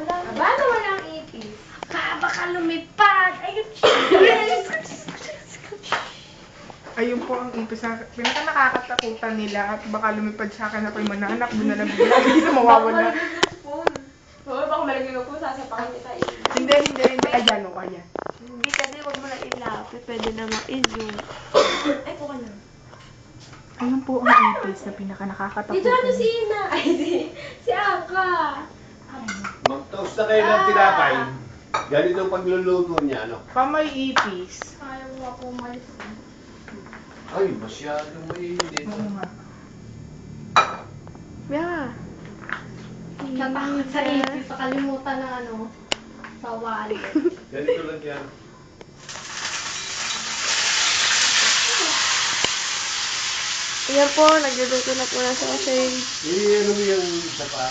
Aba, naman ang ipis. Baka lumipad. Ayun. Ayun po ang ipis na pinaka nakakatakutan nila at baka lumipad sa akin ako'y mananak doon na lang bigla. Hindi na mawawala. Oo, baka malagay ko po, sasapakin kita. Hindi. Ayan o, ayan. Hindi kasi wag mo na ilapit. Pwede namang i-zoom. Ay, po ka na. Ayun po ang ipis na pinaka nakakatakutan. Dito ano si Ina? Ay, si Aka. Mag-toast na kayo ng tinapay. Ganito ang pagluluto niya, ano? Kamay ipis. Ayaw mo ako umalis. Ay, masyadong mainit. Oo nga. Yeah. Natakot sa ipis, nakalimutan ng ano, sa wallet. Ganito lang yan. Ayan po, nagluluto na po na sa sausage. Ano mo yung isa pa?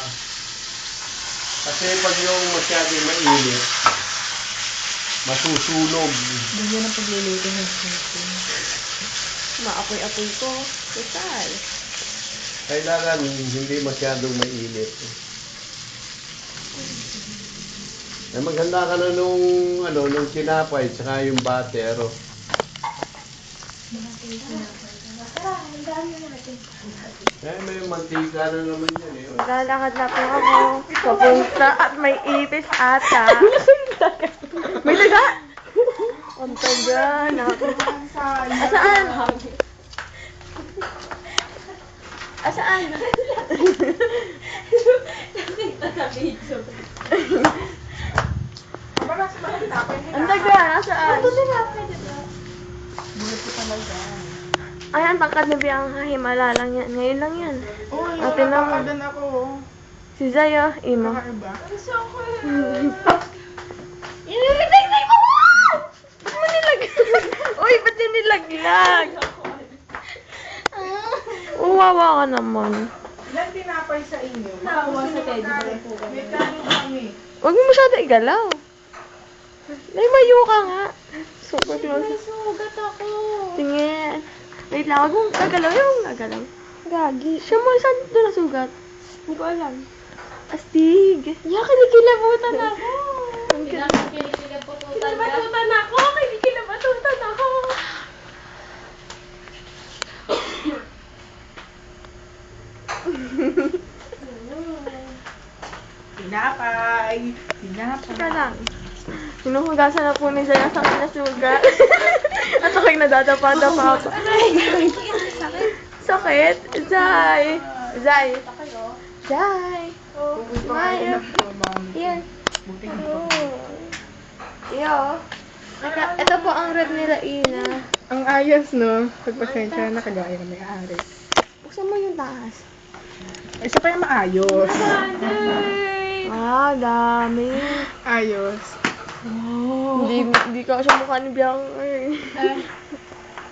Kasi pag yung masyadong mainit, masusunog. Ganyan ang pagluluto ng sinisin. Maapoy-apoy ko. Total. Kailangan hindi masyadong mainit. Eh, maghanda ka na nung tinapay, tsaka yung butter. Eh, may mantika na naman yan eh. Maglalakad na po ako. Papunta at may ipis ata. May daga! Ang taga na. Asaan? Asaan? Nakita sa video. Aba, nasa mga tinapay nila. Ang taga, nasaan? Ito tinapay, diba? Bulat ko talaga. Ay, ang tangkad ni Bianca. Himala lang yan. Ngayon lang yan. Uy, Ate naman. nakakadan ako. Si Zaya, imo. Nakaiba. Ang soko. Inilaglag mo! Ba't mo nilaglag? Uy, ba't niya nilaglag? Uwawa ka naman. Ilan tinapay sa inyo? Nakawa sa teddy bear po kami. May kanin kami. Huwag mo masyado igalaw. Layo ka nga. Super close. Sugat ako. Tingin. Wait lang, huwag mong gagalaw. Yung gagalaw. Gagi. Siya mo, saan doon nasugat? Hindi ko alam. Astig. Yeah, kinikilabutan ako. Ang Hindi cute. na kinikilabutan ako. Kinikilabutan ako. Tinapay. Teka lang. Sinuhugasan na po ni Zaya sa akin na sugat. At ako'y nadadapa-dapa pa. Sakit? Zay. Zay. Zay. Smile. Here. Iyo. Ito po ang red nila, Ina. Ang ayos, no? Pagpasensya na kagaya na may-ari. Buksan mo yung taas. Isa pa yung maayos. Ah, dami. Ayos. Hindi ka siya mukha ni Bianca eh.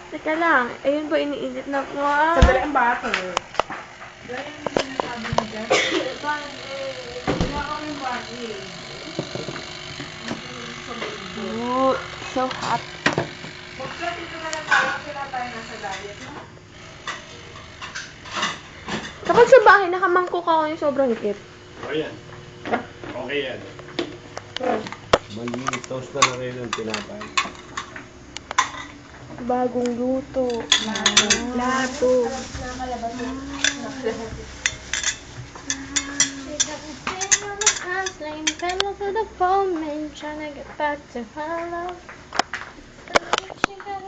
Teka lang, ayun ba iniinit na po ah. Sandali ang bato. Dahil yung sinasabi mo dyan. Wala kami bato eh. Oh, so hot. Mag-flat ito na lang tayo kasi na tayo nasa diet. No? Kapag sa bahay, nakamangkok ako yung sobrang higpit. O yan. Okay yan. Mag-toast na kayo ng tinapay. Bagong luto. Plato. Nakalabas mo. Pedal to the phone, man, trying to get back to her love. She got